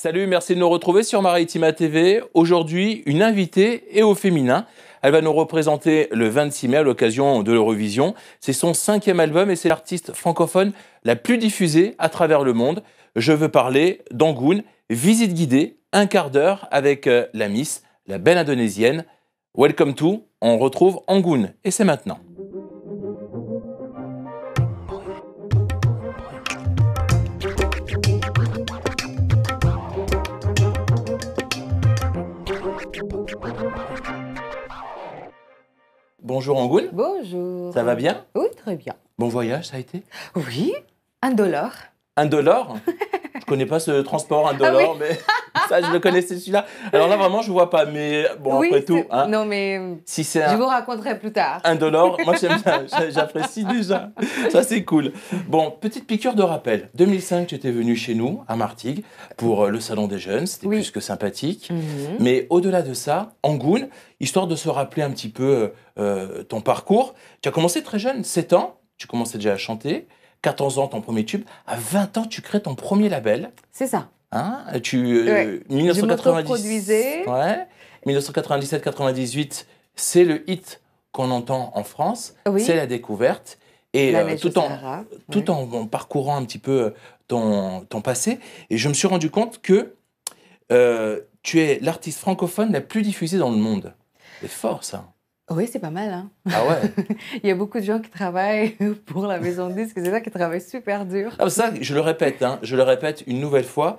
Salut, merci de nous retrouver sur Maritima TV. Aujourd'hui, une invitée et au féminin. Elle va nous représenter le 26 mai à l'occasion de l'Eurovision. C'est son 5e album et c'est l'artiste francophone la plus diffusée à travers le monde. Je veux parler d'Angoune, visite guidée, un quart d'heure avec la Miss, la belle indonésienne. Welcome to, on retrouve Angoune et c'est maintenant. Bonjour Angoune. Bonjour. Ça va bien? Oui, très bien. Bon voyage, ça a été? Oui, $1. $1? Je connais pas ce transport, $1, Ah oui. mais ça, je le connaissais celui-là. Alors là, vraiment, je vois pas, mais bon, Oui, après tout, hein, non, mais si c'est je vous raconterai plus tard. $1, moi j'aime bien, j'apprécie déjà. Ça, c'est cool. Bon, petite piqûre de rappel. 2005, tu étais venu chez nous, à Martigues, pour le Salon des Jeunes. C'était Oui. plus que sympathique. Mhm. Mais au-delà de ça, Angoune, histoire de se rappeler un petit peu ton parcours, tu as commencé très jeune, 7 ans, tu commençais déjà à chanter. 14 ans, ton premier tube. À 20 ans, tu crées ton premier label. C'est ça. Hein, Ouais. Je 1990, m'autoproduisais. ouais, 1997-98, c'est le hit qu'on entend en France. Oui. C'est la découverte. Et La neige au tout Sahara. en parcourant un petit peu ton passé, et je me suis rendu compte que tu es l'artiste francophone la plus diffusée dans le monde. C'est fort, ça. Oui, c'est pas mal. Hein. Ah ouais. Il y a beaucoup de gens qui travaillent pour la maison de disques, c'est ça qui travaillent super dur. Ah, ça, je le répète, hein, je le répète une nouvelle fois.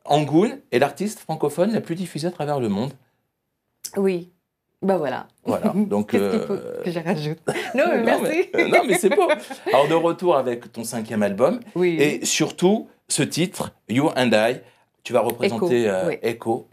Angoune est l'artiste francophone la plus diffusée à travers le monde. Oui. Ben voilà. Voilà. Donc, Qu'est-ce qu'il faut que je rajoute? Non, mais merci. Non, mais c'est beau. Alors, de retour avec ton 5e album. Oui. Et surtout, ce titre, You and I, tu vas représenter oui. Echo.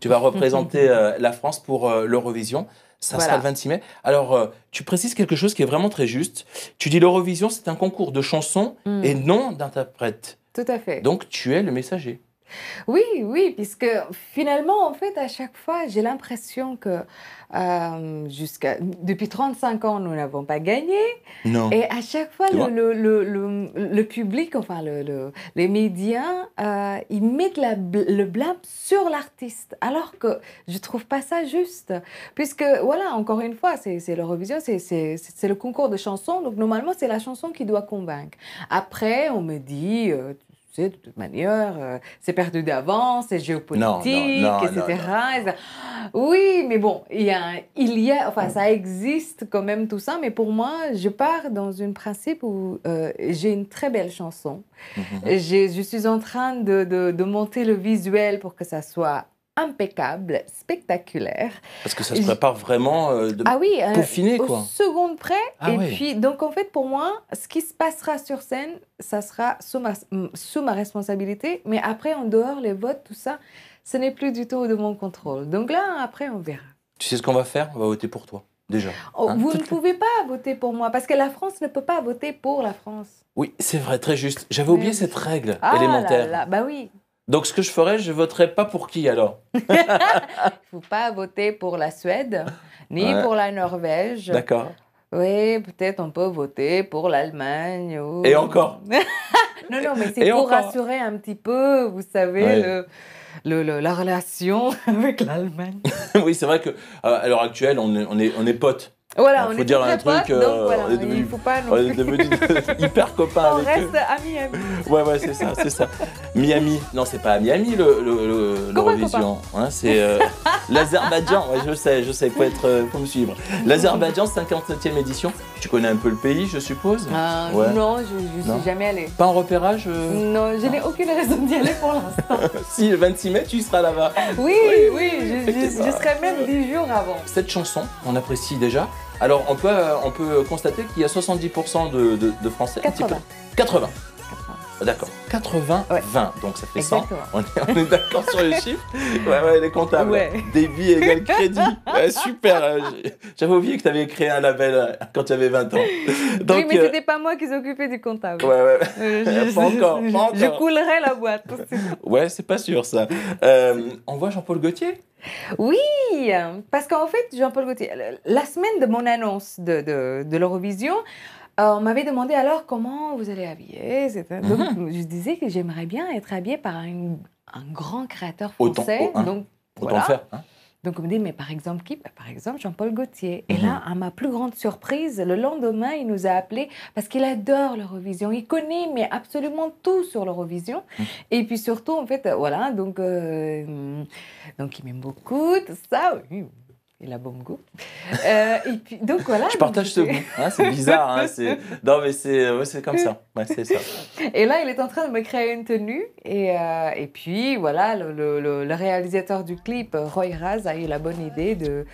Tu vas représenter la France pour l'Eurovision. Ça Voilà. sera le 26 mai. Alors, tu précises quelque chose qui est vraiment très juste. Tu dis l'Eurovision, c'est un concours de chansons et non d'interprètes. Tout à fait. Donc, tu es le messager. Oui, oui, puisque finalement, en fait, à chaque fois, j'ai l'impression que depuis 35 ans, nous n'avons pas gagné. Non. Et à chaque fois, Tu vois le public, enfin, les médias, ils mettent le blâme sur l'artiste, alors que je ne trouve pas ça juste. Puisque, voilà, encore une fois, c'est l'Eurovision, c'est le concours de chansons, donc normalement, c'est la chanson qui doit convaincre. Après, on me dit... tu sais, de toute manière, c'est perdu d'avance, c'est géopolitique, Non, etc. Oui, mais bon, enfin, ça existe quand même tout ça, mais pour moi, je pars dans un principe où j'ai une très belle chanson. Je suis en train de monter le visuel pour que ça soit impeccable, spectaculaire. Parce que ça se prépare vraiment de peaufiner, quoi. Au second près. Ah et ouais. puis, donc, en fait, pour moi, ce qui se passera sur scène, ça sera sous ma responsabilité. Mais après, en dehors, les votes, tout ça, ce n'est plus du tout de mon contrôle. Donc là, après, on verra. Tu sais ce qu'on va faire? On va voter pour toi, déjà. Hein, vous ne pouvez pas voter pour moi, parce que la France ne peut pas voter pour la France. Oui, c'est vrai, très juste. J'avais oublié cette règle Ah élémentaire. là là, bah oui. Donc, ce que je ferais, je voterais pas pour qui, alors? Il ne faut pas voter pour la Suède, ni pour la Norvège. D'accord. Oui, peut-être on peut voter pour l'Allemagne. Ou... Et encore? Non, mais c'est pour rassurer un petit peu, vous savez, la relation avec l'Allemagne. Oui, c'est vrai qu'à l'heure actuelle, on est potes. Voilà, Il on faut est dire un très truc, potes, donc voilà, on est devenu, il ne faut pas non on est plus. devenu hyper copains On avec reste eux. amis. Ouais, c'est ça. Miami. Non, c'est pas à Miami l'Eurovision. Hein, c'est l'Azerbaïdjan. Ouais, je sais, faut me suivre. L'Azerbaïdjan, 57e édition. Tu connais un peu le pays, je suppose? Ouais. Non, je ne suis jamais allée. Pas en repérage? Non, je n'ai aucune raison d'y aller pour l'instant. Si, le 26 mai, tu y seras là-bas. Oui, je serai même 10 jours avant. Cette chanson, on apprécie déjà. Alors, on peut constater qu'il y a 70% de Français. 80. 80. D'accord. 80, ouais. 20. Donc, ça fait Exactement. 100. On est d'accord sur les chiffres. Ouais, elle est comptable. Ouais. Débit égale crédit. Ouais, super. J'avais oublié que tu avais créé un label quand tu avais 20 ans. Donc, oui, mais ce n'était pas moi qui s'occupais du comptable. Ouais. Pas encore. Je coulerais la boîte. Ouais, c'est pas sûr, ça. On voit Jean-Paul Gaultier? Oui, parce qu'en fait, Jean-Paul Gaultier, la semaine de mon annonce de l'Eurovision, on m'avait demandé alors comment vous allez habiller, etc. Donc je disais que j'aimerais bien être habillée par un grand créateur Autant- français. hein, Donc, Autant voilà. faire. Hein. Donc, on me dit, mais par exemple qui? Bah, par exemple, Jean-Paul Gaultier. Et là, à ma plus grande surprise, le lendemain, il nous a appelés parce qu'il adore l'Eurovision. Il connaît mais absolument tout sur l'Eurovision. Et puis surtout, en fait, voilà, donc il m'aime beaucoup, tout ça. Oui, il a bon goût. Et puis, donc voilà. Je partage ce donc, goût. Hein, c'est bizarre. Hein, non, mais c'est comme ça. Ouais, c'est ça. Et là, il est en train de me créer une tenue. Et puis, voilà, le réalisateur du clip, Roy Raz, a eu la bonne idée de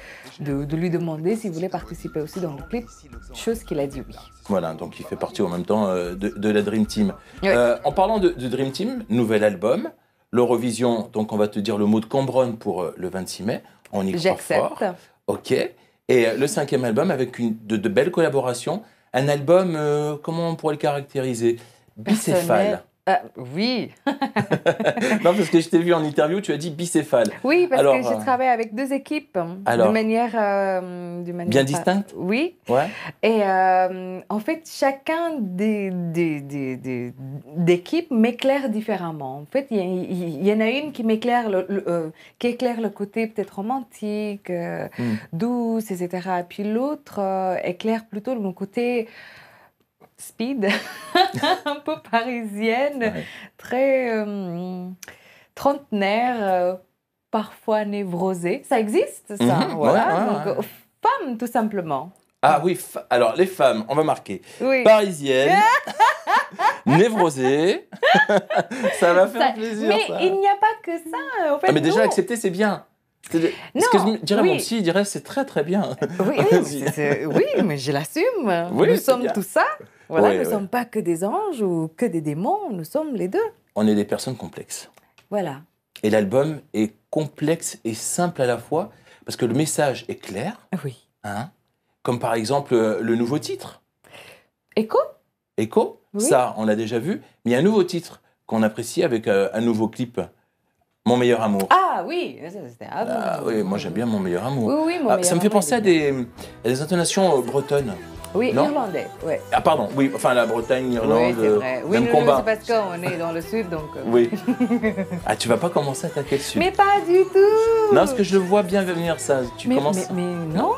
lui demander s'il voulait participer aussi dans le clip, chose qu'il a dit oui. Voilà, donc il fait partie en même temps de la Dream Team. Oui. En parlant de Dream Team, nouvel album, l'Eurovision, donc on va te dire le mot de Cambronne pour le 26 mai. On y croit fort. J'accepte. Ok. Et le 5e album avec de belles collaborations. Un album, comment on pourrait le caractériser? Bicéphale. Oui. Non, parce que je t'ai vu en interview, tu as dit bicéphale. Oui, parce Alors, que j'ai travaillé avec 2 équipes alors, de manière bien distincte? Oui. Ouais. Et en fait, chacun des équipes m'éclaire différemment. En fait, il y en a une qui m'éclaire qui éclaire le côté peut-être romantique, douce, etc. Puis l'autre éclaire plutôt mon côté speed, un peu parisienne, Ouais. très trentenaire, parfois névrosée. Ça existe, ça, voilà. Ouais. Donc, femme, tout simplement. Ah oui, alors les femmes, on va marquer. Oui. Parisienne, névrosée. Ça va faire Ça- plaisir, mais ça. il n'y a pas que ça. En fait, Ah, mais déjà, non. accepter, c'est bien. Ce que Non, je dirais oui. mon psy, il dirait c'est très très bien. Oui, oui, mais je l'assume. Oui, Nous c'est sommes bien. tout ça. Voilà, Ouais, nous ne ouais. sommes pas que des anges ou que des démons. Nous sommes les deux. On est des personnes complexes. Voilà. Et l'album est complexe et simple à la fois parce que le message est clair, Oui. hein, comme par exemple le nouveau titre, Écho? Echo. Oui. Ça, on l'a déjà vu. Mais il y a un nouveau titre qu'on apprécie avec un nouveau clip, Mon meilleur amour. Ah oui, ça, c'était avant. Ah, oui, moi j'aime bien Mon meilleur amour. Oui, oui, mon Ah, meilleur ça me fait amour, penser à il est bien. des intonations bretonnes. Oui, Non irlandais, ouais. Ah pardon, oui, enfin la Bretagne, Oui, l'Irlande, c'est vrai. Oui, même nous, combat. c'est parce qu'on est dans le sud, donc... Oui. Ah, tu vas pas commencer à attaquer le sud. Mais pas du tout. Non, parce que je le vois bien venir, ça. Tu mais, commences... mais non.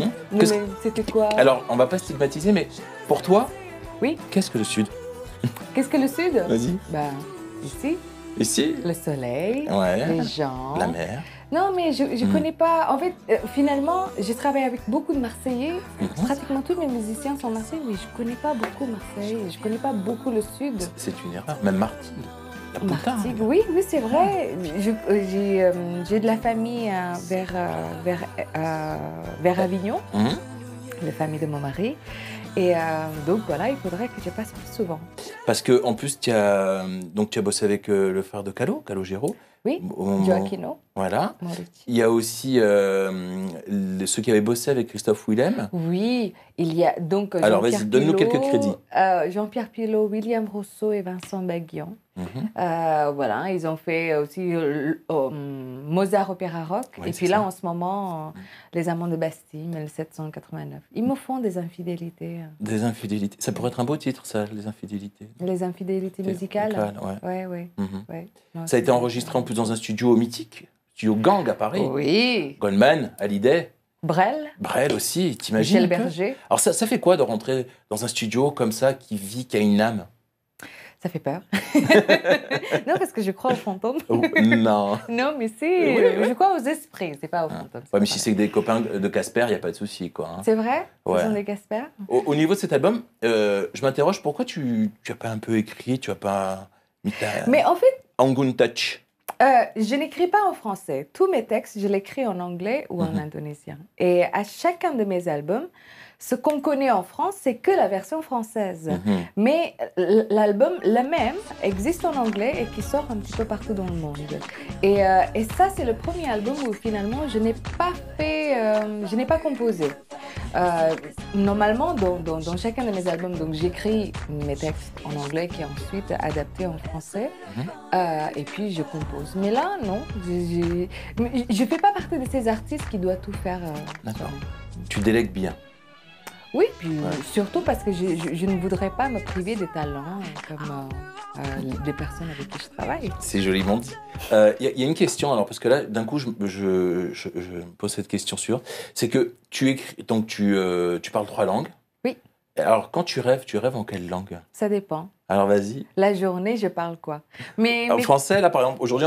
Hein Mais Qu'est-ce- c'était quoi? Alors, on va pas stigmatiser, mais pour toi, Oui, qu'est-ce que le sud? qu'est-ce que le sud? Vas-y. Ben, ici, Ici? le soleil, Ouais. les gens... La mer. Non, mais je ne connais pas... En fait, finalement, j'ai travaillé avec beaucoup de Marseillais. Pratiquement tous mes musiciens sont Marseillais, mais je ne connais pas beaucoup Marseille. Je ne connais pas beaucoup le sud. C'est une erreur. Même Martigues. La Pontarde. Martigues, oui, c'est vrai. J'ai de la famille vers Avignon, Mhm. la famille de mon mari. Et donc voilà, il faudrait que je passe plus souvent. Parce que en plus, tu as bossé avec le frère de Calogero. Oui, Au moment- Gioacchino, Voilà. Moretti. Il y a aussi ceux qui avaient bossé avec Christophe Willem. Oui, il y a donc Alors, Jean-Pierre vas-y, donne-nous Pilot, quelques crédits. Jean-Pierre Pilot, William Rousseau et Vincent Baguian. Mhm. Voilà, ils ont fait aussi Mozart Opéra Rock. Oui, Et c'est puis là, ça. en ce moment, Les Amants de Bastille, 1789. Ils me font des infidélités. Des infidélités. Ça pourrait être un beau titre, ça, les infidélités. Les infidélités musicales. Ouais. Ouais. Mhm. Ouais. Non, Ça a c'est- été enregistré en plus dans un studio mythique, studio Gang à Paris. Oui. Goldman, Hallyday, Brel, Brel aussi, t'imagines Michel un peu Berger. Alors ça fait quoi de rentrer dans un studio comme ça qui vit, qui a une âme? Ça fait peur. Non, parce que je crois aux fantômes. Oh, non. Non, mais si, Oui. je crois aux esprits, c'est pas aux fantômes. Ouais, mais c'est si pas c'est des copains de Casper, il n'y a pas de souci, quoi. Hein. C'est vrai? Ouais. Ce sont des Gaspard? Au niveau de cet album, je m'interroge, pourquoi tu n'as pas un peu écrit, tu n'as pas mis ta Mais en fait, Angun Touch? je n'écris pas en français. Tous mes textes, je l'écris en anglais ou en indonésien. Et à chacun de mes albums, ce qu'on connaît en France, c'est que la version française. Mhm. Mais l'album, le même, existe en anglais et qui sort un petit peu partout dans le monde. Et ça, c'est le premier album où finalement, je n'ai pas fait, je n'ai pas composé. Normalement, dans chacun de mes albums, donc j'écris mes textes en anglais qui est ensuite adapté en français. Et puis je compose. Mais là, non, je fais pas partie de ces artistes qui doivent tout faire. D'accord. soi-même. Tu délègues bien. Oui, puis surtout parce que je ne voudrais pas me priver des talents comme des personnes avec qui je travaille. C'est joliment dit. Y a une question, alors, parce que là, d'un coup, je me pose cette question sûre. C'est que tu écris, donc tu parles 3 langues. Oui. Alors, quand tu rêves en quelle langue? Ça dépend. Alors, vas-y. La journée, je parle quoi? En français, là, par exemple, aujourd'hui,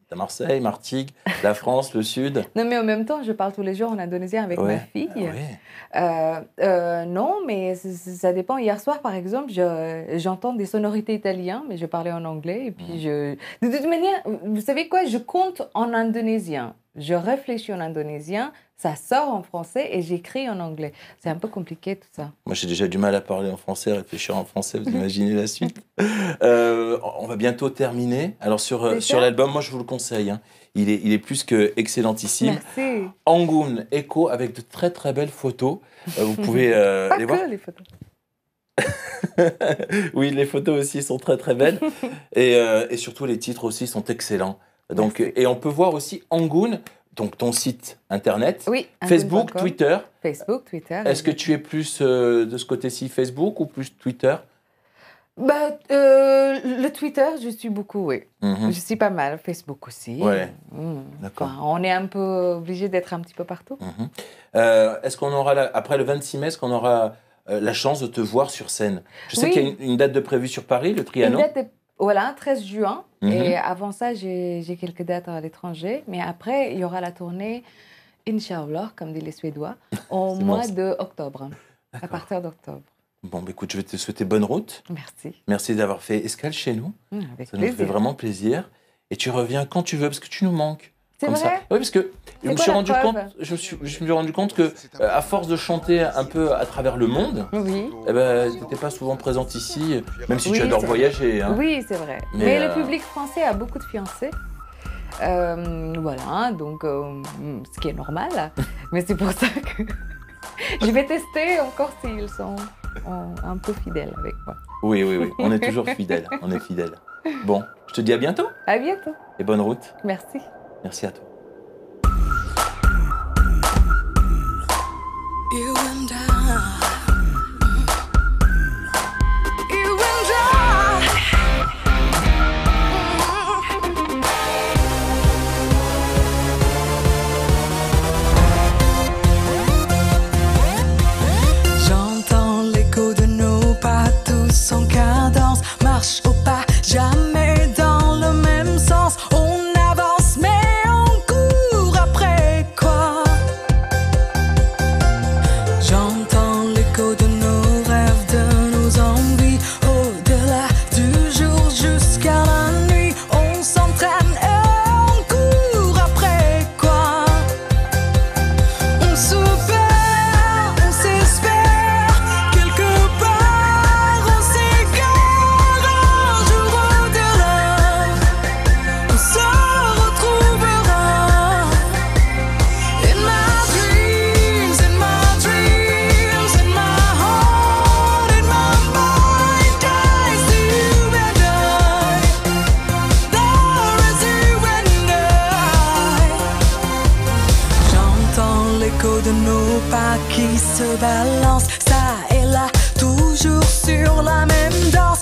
t'as Marseille, Martigues, la France, le Sud. Non, mais en même temps, je parle tous les jours en indonésien avec ma fille. Non, mais ça dépend. Hier soir, par exemple, j'entends des sonorités italiennes, mais je parlais en anglais. Et puis, de toute manière, vous savez quoi? Je compte en indonésien. Je réfléchis en indonésien, ça sort en français et j'écris en anglais. C'est un peu compliqué tout ça. Moi, j'ai déjà du mal à parler en français, à réfléchir en français. Vous imaginez la suite. On va bientôt terminer. Alors, sur l'album, moi, je vous le conseille. Hein. Il est plus que excellentissime. Merci. Angoon Echo avec de très, très belles photos. Vous pouvez les voir. Pas que les photos. Oui, les photos aussi sont très, très belles. Et surtout, les titres aussi sont excellents. Donc, et on peut voir aussi Angoon, donc ton site internet, oui, Facebook, Twitter. Facebook, Twitter. Est-ce que tu es plus de ce côté-ci Facebook ou plus Twitter? Le Twitter, je suis beaucoup, oui. Je suis pas mal. Facebook aussi. Ouais. D'accord. Enfin, on est un peu obligé d'être un petit peu partout. Est-ce qu'on aura, après le 26 mai, est-ce qu'on aura la chance de te voir sur scène? Je sais qu'il y a une date de prévue sur Paris, le Trianon. Voilà, 13 juin. Et avant ça, j'ai quelques dates à l'étranger. Mais après, il y aura la tournée, Inch'Allah, comme disent les Suédois, au mois d'octobre, à partir d'octobre. Bon, écoute, je vais te souhaiter bonne route. Merci. Merci d'avoir fait escale chez nous. Avec ça plaisir. nous fait vraiment plaisir. Et tu reviens quand tu veux, parce que tu nous manques. C'est vrai? Ça. Oui, parce que je me suis rendu compte que, à force de chanter un peu à travers le monde, tu n'étais pas souvent présente ici, même si tu adores voyager. Hein. Oui, c'est vrai. Mais le public français a beaucoup de fiancés. Voilà, donc ce qui est normal. Mais c'est pour ça que je vais tester encore s'ils sont un peu fidèles avec moi. Oui, on est toujours fidèles. On est fidèles. Bon, je te dis à bientôt. À bientôt. Et bonne route. Merci. Merci à toi. You and I. J'entends l'écho de nos pas tous en cadence, marche au pas, jamais dans le même sens. On avance mais on court après quoi? J'entends l'écho de nos rêves, de nos envies, au-delà du jour jusqu'à la nuit. On s'entraîne et on court après quoi? On se perd, on s'espère, quelque part on s'égare un jour au-delà. On se retrouvera. In my dreams, in my dreams, in my heart, in my mind, I see you and I. There is you and I. J'entends l'écho de nos pas qui se balancent, ça et là, toujours sur la même danse.